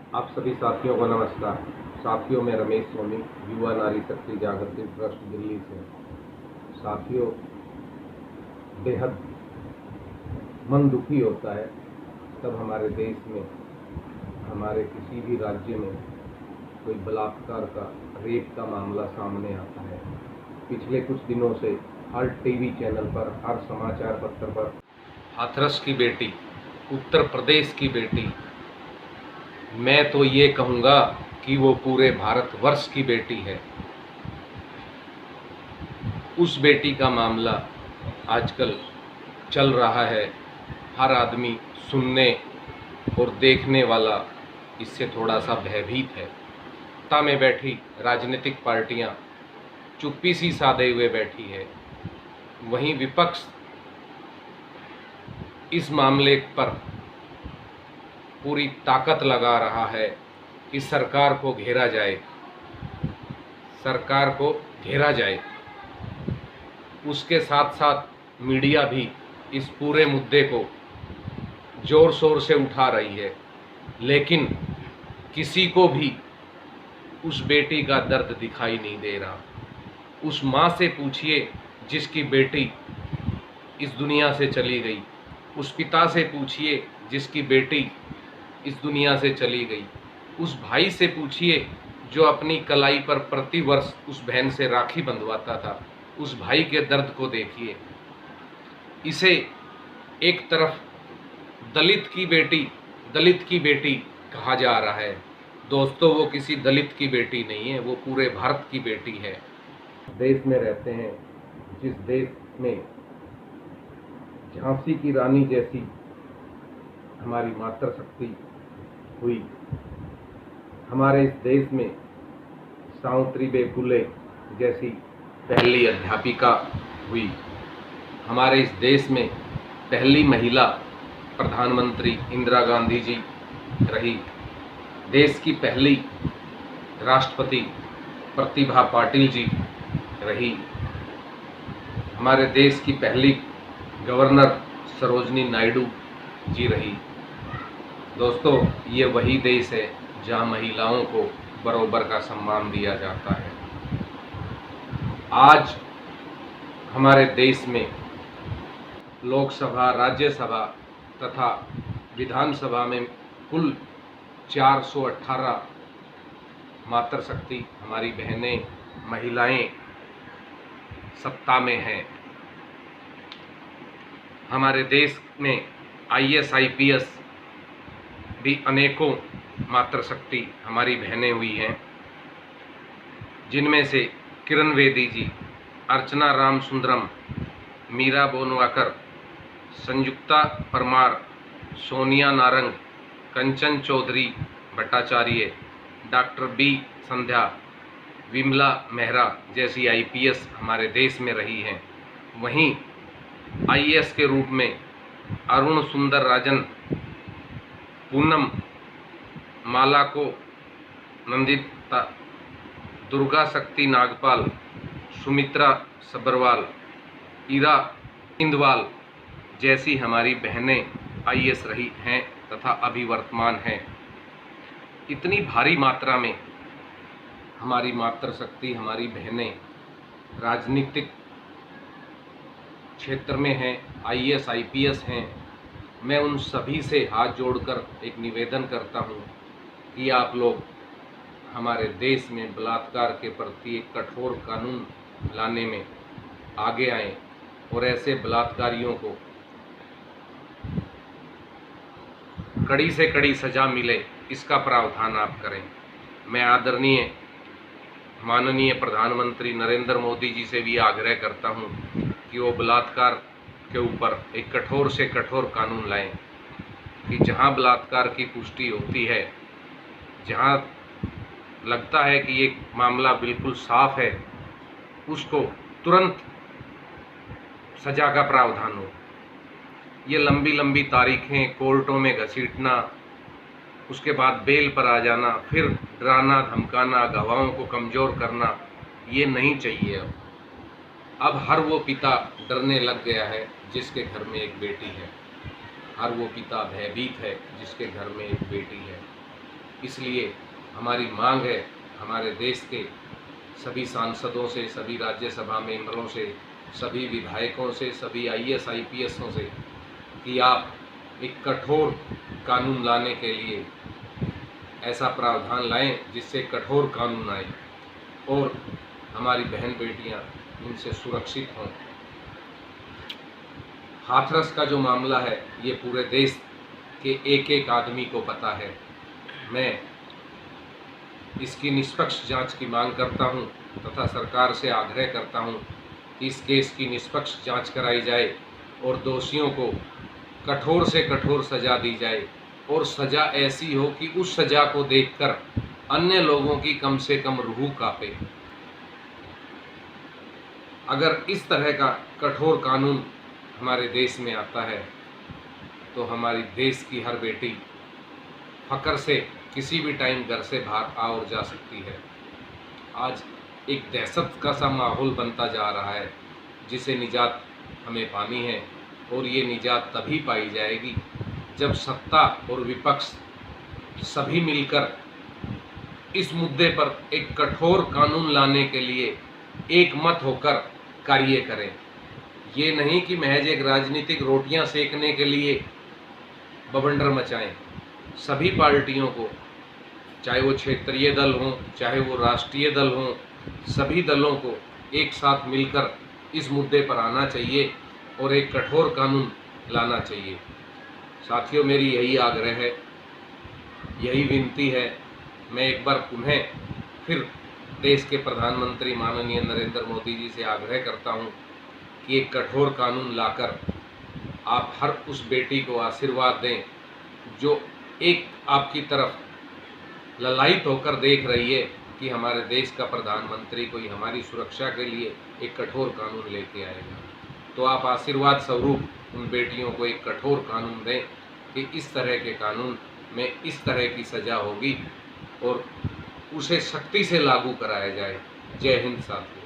आप सभी साथियों को नमस्कार। साथियों, मैं रमेश सोनी, युवा नारी शक्ति जागृति ट्रस्ट दिल्ली से। साथियों, बेहद मन दुखी होता है तब हमारे देश में, हमारे किसी भी राज्य में कोई बलात्कार का, रेप का मामला सामने आता है। पिछले कुछ दिनों से हर टीवी चैनल पर, हर समाचार पत्र पर हाथरस की बेटी, उत्तर प्रदेश की बेटी, मैं तो ये कहूँगा कि वो पूरे भारतवर्ष की बेटी है, उस बेटी का मामला आजकल चल रहा है। हर आदमी सुनने और देखने वाला इससे थोड़ा सा भयभीत है। सत्ता में बैठी राजनीतिक पार्टियां चुप्पी सी साधे हुए बैठी है, वहीं विपक्ष इस मामले पर पूरी ताकत लगा रहा है कि सरकार को घेरा जाए, सरकार को घेरा जाए। उसके साथ साथ मीडिया भी इस पूरे मुद्दे को जोर शोर से उठा रही है, लेकिन किसी को भी उस बेटी का दर्द दिखाई नहीं दे रहा। उस माँ से पूछिए जिसकी बेटी इस दुनिया से चली गई, उस पिता से पूछिए जिसकी बेटी इस दुनिया से चली गई, उस भाई से पूछिए जो अपनी कलाई पर प्रतिवर्ष उस बहन से राखी बंधवाता था, उस भाई के दर्द को देखिए। इसे एक तरफ दलित की बेटी कहा जा रहा है। दोस्तों, वो किसी दलित की बेटी नहीं है, वो पूरे भारत की बेटी है। देश में रहते हैं जिस देश में झांसी की रानी जैसी हमारी मातृशक्ति हुई, हमारे इस देश में सावित्रीबाई फुले जैसी पहली अध्यापिका हुई, हमारे इस देश में पहली महिला प्रधानमंत्री इंदिरा गांधी जी रही, देश की पहली राष्ट्रपति प्रतिभा पाटिल जी रही, हमारे देश की पहली गवर्नर सरोजनी नायडू जी रही। दोस्तों, ये वही देश है जहाँ महिलाओं को बराबर का सम्मान दिया जाता है। आज हमारे देश में लोकसभा, राज्यसभा तथा विधानसभा में कुल 418 मातृशक्ति हमारी बहनें, महिलाएं सत्ता में हैं। हमारे देश में IAS, IPS भी अनेकों मातृशक्ति हमारी बहनें हुई हैं, जिनमें से किरण बेदी जी, अर्चना रामसुंदरम, मीरा बोनवाकर, संयुक्ता परमार, सोनिया नारंग, कंचन चौधरी भट्टाचार्य, डॉक्टर B संध्या, विमला मेहरा जैसी IPS हमारे देश में रही हैं। वहीं IAS के रूप में अरुण सुंदर राजन, पूनम मालाको नंदिता, दुर्गा शक्ति नागपाल, सुमित्रा सब्बरवाल, ईरा इंदवाल जैसी हमारी बहनें IAS रही हैं तथा अभी वर्तमान हैं। इतनी भारी मात्रा में हमारी मातृशक्ति, हमारी बहनें राजनीतिक क्षेत्र में हैं, IAS, IPS हैं। मैं उन सभी से हाथ जोड़कर एक निवेदन करता हूं कि आप लोग हमारे देश में बलात्कार के प्रति एक कठोर कानून लाने में आगे आएं और ऐसे बलात्कारियों को कड़ी से कड़ी सज़ा मिले, इसका प्रावधान आप करें। मैं आदरणीय माननीय प्रधानमंत्री नरेंद्र मोदी जी से भी आग्रह करता हूं कि वो बलात्कार के ऊपर एक कठोर से कठोर कानून लाएं कि जहां बलात्कार की पुष्टि होती है, जहां लगता है कि ये मामला बिल्कुल साफ है, उसको तुरंत सज़ा का प्रावधान हो। ये लंबी लंबी तारीखें कोर्टों में घसीटना, उसके बाद बेल पर आ जाना, फिर डराना धमकाना, गवाहों को कमज़ोर करना, ये नहीं चाहिए। अब हर वो पिता डरने लग गया है जिसके घर में एक बेटी है, हर वो पिता भयभीत है जिसके घर में एक बेटी है। इसलिए हमारी मांग है हमारे देश के सभी सांसदों से, सभी राज्यसभा मेंबरों से, सभी विधायकों से, सभी IAS IPSों से कि आप एक कठोर कानून लाने के लिए ऐसा प्रावधान लाएं जिससे कठोर कानून आए और हमारी बहन बेटियां इनसे सुरक्षित हों। हाथरस का जो मामला है ये पूरे देश के एक एक आदमी को पता है। मैं इसकी निष्पक्ष जांच की मांग करता हूं तथा सरकार से आग्रह करता हूं कि इस केस की निष्पक्ष जांच कराई जाए और दोषियों को कठोर से कठोर सज़ा दी जाए और सज़ा ऐसी हो कि उस सज़ा को देखकर अन्य लोगों की कम से कम रूह कांपे। अगर इस तरह का कठोर कानून हमारे देश में आता है तो हमारी देश की हर बेटी फक्र से किसी भी टाइम घर से बाहर आ और जा सकती है। आज एक दहशत का सा माहौल बनता जा रहा है जिसे निजात हमें पानी है और ये निजात तभी पाई जाएगी जब सत्ता और विपक्ष सभी मिलकर इस मुद्दे पर एक कठोर कानून लाने के लिए एक मत होकर कार्य करें। ये नहीं कि महज एक राजनीतिक रोटियां सेकने के लिए बवंडर मचाएं। सभी पार्टियों को, चाहे वो क्षेत्रीय दल हों, चाहे वो राष्ट्रीय दल हों, सभी दलों को एक साथ मिलकर इस मुद्दे पर आना चाहिए और एक कठोर कानून लाना चाहिए। साथियों, मेरी यही आग्रह है, यही विनती है। मैं एक बार पुनः फिर देश के प्रधानमंत्री माननीय नरेंद्र मोदी जी से आग्रह करता हूं कि एक कठोर कानून लाकर आप हर उस बेटी को आशीर्वाद दें जो एक आपकी तरफ ललायित होकर देख रही है कि हमारे देश का प्रधानमंत्री कोई हमारी सुरक्षा के लिए एक कठोर कानून लेके आएगा। तो आप आशीर्वाद स्वरूप उन बेटियों को एक कठोर कानून दें कि इस तरह के कानून में इस तरह की सज़ा होगी और उसे सख्ती से लागू कराया जाए। जय हिंद साथियों।